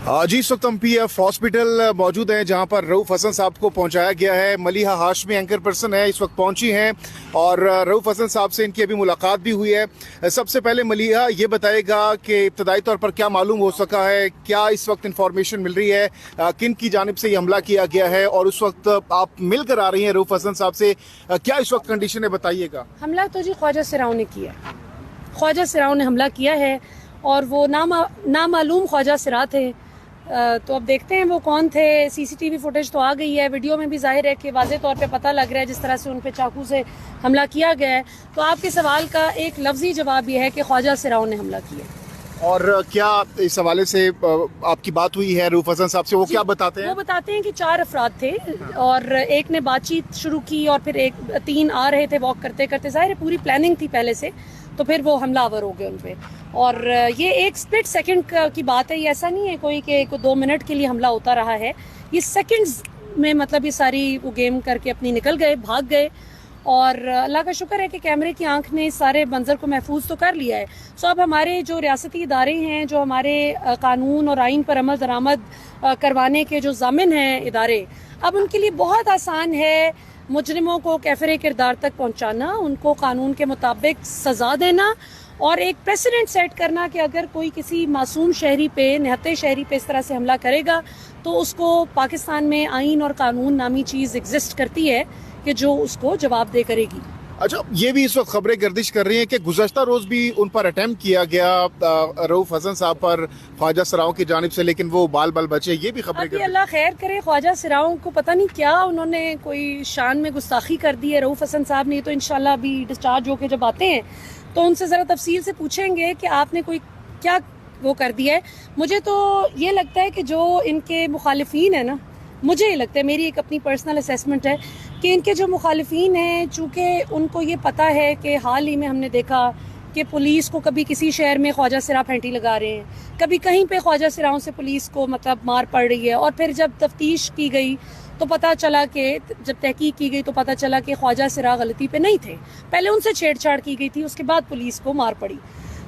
जी इस वक्त हम PF हॉस्पिटल मौजूद हैं जहां पर रऊफ हसन साहब को पहुंचाया गया है। मलिहा हाशमी एंकर पर्सन है, इस वक्त पहुंची हैं और रऊफ हसन साहब से इनकी अभी मुलाकात भी हुई है। सबसे पहले मलिहा ये बताएगा कि इब्तदाई तौर पर क्या मालूम हो सका है, क्या इस वक्त इंफॉर्मेशन मिल रही है, किन की जानिब से ये हमला किया गया है और उस वक्त आप मिलकर आ रही हैं रऊफ हसन साहब से, क्या इस वक्त कंडीशन है बताइएगा। हमला तो जी ख्वाजा सिराव ने किया, ख्वाजा सिराव ने हमला किया है और वो नामालूम ख्वाजा सिरा थे। तो अब देखते हैं वो कौन थे। CCTV फुटेज तो आ गई है, वीडियो में भी जाहिर है कि वाज़े तौर पे पता लग रहा है जिस तरह से उन पे चाकू से हमला किया गया है। तो आपके सवाल का एक लफ्जी जवाब ये है कि ख्वाजा सिराव ने हमला किया। और क्या इस हवाले से आपकी बात हुई है रऊफ हसन साहब से, वो क्या बताते हैं? वो बताते हैं कि 4 अफराद थे और एक ने बातचीत शुरू की और फिर 3 आ रहे थे वॉक करते करते। जाहिर है पूरी प्लानिंग थी पहले से, तो फिर वो हमलावर हो गए उन पे। और ये एक स्प्लिट सेकंड की बात है, ये ऐसा नहीं है कोई कि 2 मिनट के लिए हमला होता रहा है। ये सेकंड्स में मतलब ये सारी वो गेम करके अपनी निकल गए, भाग गए। और अल्लाह का शुक्र है कि कैमरे की आंख ने सारे मंजर को महफूज तो कर लिया है। सो अब हमारे जो रियासती इदारे हैं, जो हमारे कानून और आइन पर अमल दरामद करवाने के जो ज़ामिन हैं इदारे, अब उनके लिए बहुत आसान है मुजरिमों को कैफरे किरदार तक पहुंचाना, उनको कानून के मुताबिक सज़ा देना और एक प्रेसिडेंट सेट करना कि अगर कोई किसी मासूम शहरी पे, निहत्ते शहरी पे इस तरह से हमला करेगा तो उसको पाकिस्तान में आइन और कानून नामी चीज़ एग्जिस्ट करती है कि जो उसको जवाबदेह करेगी। अच्छा, ये भी इस वक्त खबरें गर्दिश कर रही हैं कि गुज़श्ता रोज़ भी उन पर अटेम्प्ट किया गया रऊफ हसन साहब पर ख्वाजा सिराव की जानिब से, लेकिन वो बाल बचे। ये भी खबरें अभी अल्लाह खैर करे, ख्वाजा सिराव को पता नहीं क्या उन्होंने कोई शान में गुस्ताखी कर दी है रऊफ हसन साहब ने। तो इंशाल्लाह अभी डिस्चार्ज होके जब आते हैं तो उनसे ज़रा तफसील से पूछेंगे कि आपने कोई क्या वो कर दिया है। मुझे तो ये लगता है कि जो इनके मुखालिफिन है ना, मुझे ये लगता है, मेरी एक अपनी पर्सनल असेसमेंट है कि इनके जो मुखालिफिन हैं, चूँकि उनको ये पता है कि हाल ही में हमने देखा कि पुलिस को कभी किसी शहर में ख्वाजा सिरा फैंटी लगा रहे हैं, कभी कहीं पे ख्वाजा सिराओं से पुलिस को मतलब मार पड़ रही है। और फिर जब तफ्तीश की गई तो पता चला कि जब तहकीक की गई तो पता चला कि ख्वाजा सिरा गलती पे नहीं थे, पहले उनसे छेड़छाड़ की गई थी, उसके बाद पुलिस को मार पड़ी।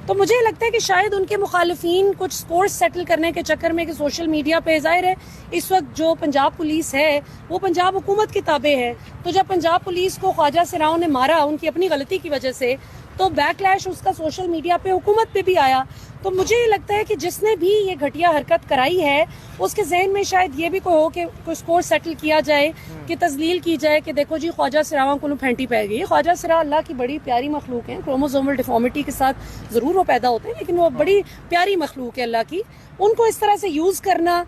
तो मुझे लगता है कि शायद उनके मुखालिफिन कुछ स्कोर्स सेटल करने के चक्कर में कि सोशल मीडिया पे ज़ाहिर है इस वक्त जो पंजाब पुलिस है वो पंजाब हुकूमत के ताबे है, तो जब पंजाब पुलिस को ख्वाजा सिराव ने मारा उनकी अपनी गलती की वजह से, तो बैकलैश उसका सोशल मीडिया पे हुकूमत पे भी आया। तो मुझे ये लगता है कि जिसने भी ये घटिया हरकत कराई है उसके जहन में शायद ये भी कोई हो कि कोई स्कोर सेटल किया जाए, कि तजलील की जाए कि देखो जी ख्वाजा सिरावां को फैंटी पै गई। ख्वाजा सिरा अल्लाह की बड़ी प्यारी मखलूक है, क्रोमोसोमल डिफॉर्मिटी के साथ ज़रूर वो पैदा होते हैं लेकिन वो बड़ी प्यारी मखलूक है अल्लाह की। उनको इस तरह से यूज़ करना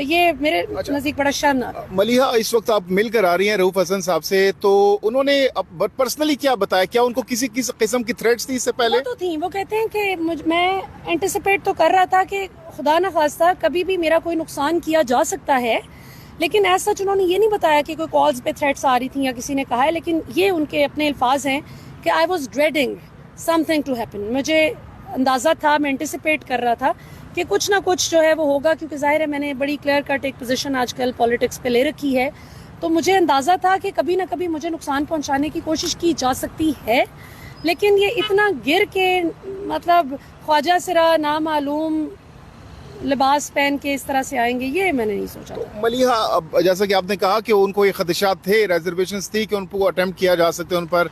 ये मेरे नज़दीक बड़ा शानदार। मलिहा, इस वक्त आप मिलकर आ रही हैं रऊफ हसन साहब से, तो उन्होंने पर्सनली क्या बताया? क्या उनको किसी किस्म की थ्रेट्स थी इससे पहले? वो तो थी, वो कहते हैं कि मैं एंटिसिपेट तो कर रहा था कि खुदा न खास्ता कभी भी मेरा कोई नुकसान किया जा सकता है, लेकिन ऐसा सच उन्होंने ये नहीं बताया कि कोई कॉल्स पे थ्रेट्स आ रही थी या किसी ने कहा है। लेकिन ये उनके अपने अल्फाज हैं कि I was dreading something to happen. मुझे अंदाज़ा था, मैं एंटिसिपेट कर रहा था कि कुछ ना कुछ जो है वो होगा, क्योंकि ज़ाहिर है मैंने बड़ी क्लियर कट एक पोजीशन आजकल पॉलिटिक्स पे ले रखी है। तो मुझे अंदाज़ा था कि कभी ना कभी मुझे नुकसान पहुंचाने की कोशिश की जा सकती है, लेकिन ये इतना गिर के मतलब ख्वाजा सिरा नामालूम लिबास पहन के इस तरह से आएंगे, ये मैंने नहीं सोचा। तो मलिहा, अब जैसा कि आपने कहा कि उनको ये खदशात थे, रिजर्वेशंस थी कि उनको अटेम्प्ट किया जा सकते उन पर,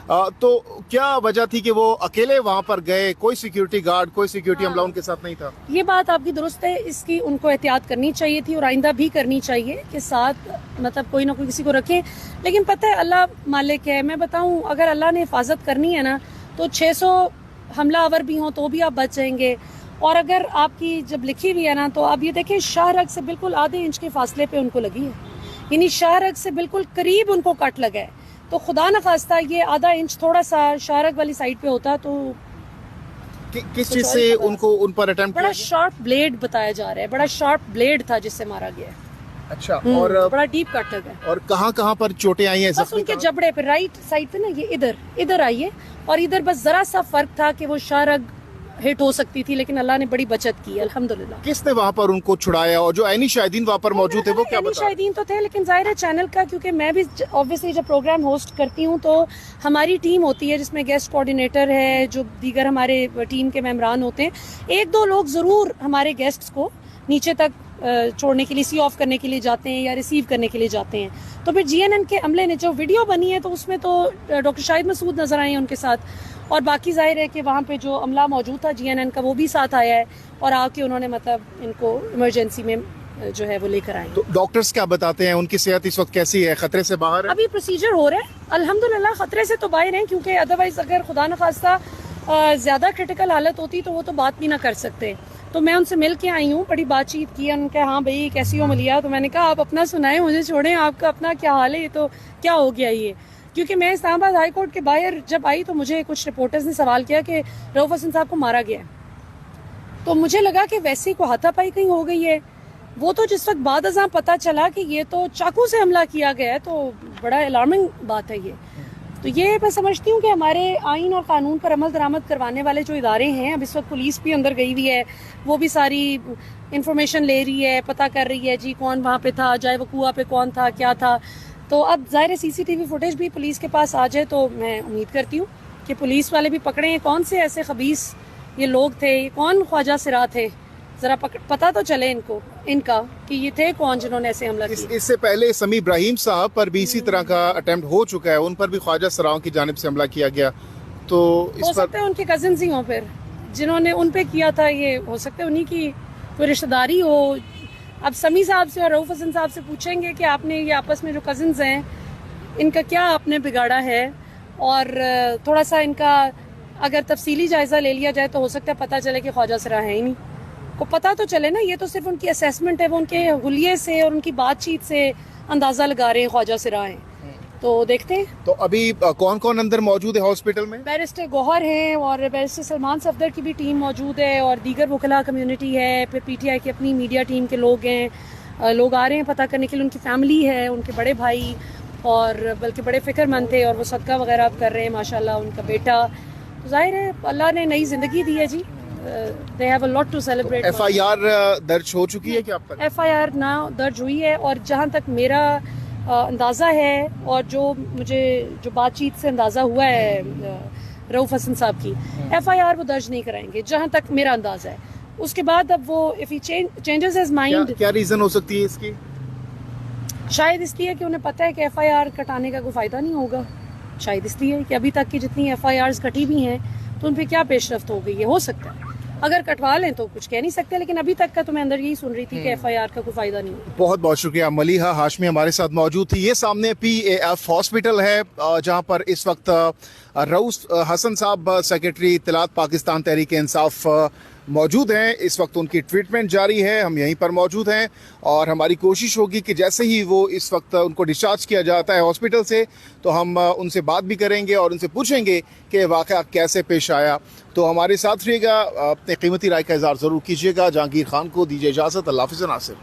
तो क्या वजह थी कि वो अकेले वहां पर गए? कोई सिक्योरिटी गार्ड, कोई सिक्योरिटी अमला उनके साथ नहीं था? ये बात आपकी दुरुस्त है, इसकी उनको एहतियात करनी चाहिए थी और आइंदा भी करनी चाहिए कि साथ मतलब कोई ना कोई किसी को रखें। लेकिन पता है अल्लाह मालिक है, मैं बताऊं, अगर अल्लाह ने हिफाजत करनी है ना तो 600 हमलावर भी हों तो भी आप बच जाएंगे। और अगर आपकी जब लिखी हुई है ना, तो आप ये देखें शाहरग से बिल्कुल आधे इंच के फासले पे उनको लगी है, यानी शाहरग से बिल्कुल करीब उनको कट लगा है। तो खुदा न खास्ता ये आधा इंच थोड़ा सा शाहरग वाली साइड पे होता तो किस चीज से उनको उन पर अटेम्प्ट? बड़ा शार्प ब्लेड बताया जा रहा है, बड़ा शार्प ब्लेड था जिससे मारा गया। अच्छा, और बड़ा डीप कट लगा है। और कहाँ पर चोटें आई हैं? बस उनके जबड़े पे, राइट साइड पे ना, ये इधर आई है, और इधर बस जरा सा फर्क था कि वो शाहरग हिट हो सकती थी, लेकिन अल्लाह ने बड़ी बचत की अल्हम्दुलिल्लाह। किसने वहाँ पर उनको छुड़ाया? और जो ऐनी शाहिदीन वहाँ पर मौजूद थे वो क्या बता? शाहिदीन तो थे, लेकिन जाहिर है चैनल का, क्योंकि मैं भी ऑब्वियसली जब प्रोग्राम होस्ट करती हूँ तो हमारी टीम होती है जिसमें गेस्ट कोऑर्डिनेटर है, जो दीगर हमारे टीम के मेंबरान होते हैं, 1-2 लोग ज़रूर हमारे गेस्ट्स को نیچے تک چھوڑنے کے لیے سی آف کرنے کے لیے جاتے ہیں یا ریسیو کرنے کے لیے جاتے ہیں. تو پھر جی این این کے عملے نے جو ویڈیو بنی ہے تو اس میں تو ڈاکٹر شاہد مسعود نظر آئے ہیں ان کے ساتھ, اور باقی ظاہر ہے کہ وہاں پہ جو عملہ موجود تھا جی این این کا وہ بھی ساتھ آیا ہے, اور آ کے انہوں نے مطلب ان کو ایمرجنسی میں جو ہے وہ لے کر آئے. تو ڈاکٹرز کیا بتاتے ہیں, ان کی صحت اس وقت کیسی ہے, خطرے سے باہر ہے؟ ابھی پروسیجر ہو رہا ہے الحمدللہ, خطرے سے تو باہر ہیں, کیونکہ ادروائز اگر خدا نخواستہ زیادہ کرٹیکل حالت ہوتی تو وہ تو بات بھی نہ کر سکتے. تو میں ان سے مل کے آئی ہوں, بڑی بات چیت کی, ان کا ہاں بھائی کیسی ہو ملیا, تو میں نے کہا آپ اپنا سنائیں, مجھے چھوڑیں, آپ کا اپنا کیا حال ہے, یہ تو کیا ہو گیا یہ. کیونکہ میں اسلام آباد ہائی کورٹ کے باہر جب آئی تو مجھے کچھ رپورٹرز نے سوال کیا کہ رؤف حسن صاحب کو مارا گیا ہے, تو مجھے لگا کہ ویسے ہی کو ہاتھا پائی کہیں ہو گئی ہے. وہ تو جس وقت بعد ازاں پتہ چلا کہ یہ تو چاقو سے حملہ کیا گیا ہے تو بڑا الارمنگ بات ہے یہ. تو یہ میں سمجھتی ہوں کہ ہمارے آئین اور قانون پر عمل درآمد کروانے والے جو ادارے ہیں, اب اس وقت پولیس بھی اندر گئی ہوئی ہے, وہ بھی ساری انفارمیشن لے رہی ہے, پتہ کر رہی ہے جی کون وہاں پہ تھا, جائے وقوع پہ کون تھا, کیا تھا. تو اب ظاہر سی سی ٹی وی فوٹیج بھی پولیس کے پاس آ جائے تو میں امید کرتی ہوں کہ پولیس والے بھی پکڑیں کون سے ایسے خبیث یہ لوگ تھے, یہ کون خواجہ سرا تھے, ذرا پتہ تو چلے ان کا کہ یہ تھے کون جنہوں نے ایسے حملہ کیا. اس سے پہلے سمیع ابراہیم صاحب پر بھی اسی طرح کا اٹیمپٹ ہو چکا ہے, ان پر بھی خواجہ سراؤں کی جانب سے حملہ کیا گیا. تو ہو سکتا ہے ان کے کزنز ہی ہوں, پھر جنہوں نے ان پہ کیا تھا, یہ ہو سکتا ہے انہی کی کوئی رشتہ داری ہو. اب سمیع صاحب سے اور رؤف حسن صاحب سے پوچھیں گے کہ آپ نے یہ آپس میں جو کزنز ہیں ان کا کیا آپ نے بگاڑا ہے, اور تھوڑا سا ان کا اگر تفصیلی جائزہ لے لیا جائے تو ہو سکتا ہے پتہ چلے کہ خواجہ سرا ہے ہی نہیں. کو پتہ تو چلے نا, یہ تو صرف ان کی اسیسمنٹ ہے, وہ ان کے حلیے سے اور ان کی بات چیت سے اندازہ لگا رہے ہیں خواجہ سرا ہیں. تو دیکھتے ہیں. تو ابھی کون کون اندر موجود ہے ہاسپٹل میں؟ بیرسٹر گوہر ہیں اور بیرسٹر سلمان صفدر کی بھی ٹیم موجود ہے, اور دیگر وکلاء کمیونٹی ہے, پھر پی ٹی آئی کی اپنی میڈیا ٹیم کے لوگ ہیں. لوگ آ رہے ہیں پتہ کرنے کے لیے, ان کی فیملی ہے, ان کے بڑے بھائی اور بلکہ بڑے فکر مند تھے, اور وہ صدقہ وغیرہ اب کر رہے ہیں ماشاءاللہ, ان کا بیٹا. تو ظاہر ہے اللہ نے نئی زندگی دی ہے جی, they have a lot to celebrate. F I R درج ہو چکی ہے کہ آپ پر؟ ایف آئی آر نہ درج ہوئی ہے, اور جہاں تک میرا اندازہ ہے اور جو بات چیت سے اندازہ ہوا ہے رؤف حسن صاحب کی, ایف آئی آر وہ درج نہیں کرائیں گے جہاں تک میرا اندازہ ہے. اس کے بعد اب وہ if he changes his mind, کیا ریزن ہو سکتی ہے اس کی؟ شاید اس لیے کہ انہیں پتہ ہے کہ ایف آئی آر کٹانے کا کوئی فائدہ نہیں ہوگا. شاید اس لیے کہ ابھی تک کی جتنی ایف آئی آرز کٹی بھی ہیں تو ان پہ کیا پیش رفت ہو گئی ہے. ہو سکتا ہے اگر کٹوا لیں تو کچھ کہہ نہیں سکتے, لیکن ابھی تک کا تو میں اندر یہی سن رہی تھی کہ ایف آئی آر کا کوئی فائدہ نہیں ہوگا. بہت بہت شکریہ. ملیحہ ہاشمی ہمارے ساتھ موجود تھی. یہ سامنے پی اے ایف ہاسپٹل ہے جہاں پر اس وقت رؤف حسن صاحب سیکرٹری اطلاعات پاکستان تحریک انصاف موجود ہیں. اس وقت ان کی ٹریٹمنٹ جاری ہے, ہم یہیں پر موجود ہیں, اور ہماری کوشش ہوگی کہ جیسے ہی وہ اس وقت ان کو ڈسچارج کیا جاتا ہے ہاسپٹل سے تو ہم ان سے بات بھی کریں گے اور ان سے پوچھیں گے کہ واقعہ کیسے پیش آیا. تو ہمارے ساتھ رہیے گا, اپنے قیمتی رائے کا اظہار ضرور کیجیے گا. جہانگیر خان کو دیجیے اجازت. اللہ حافظ ناصر.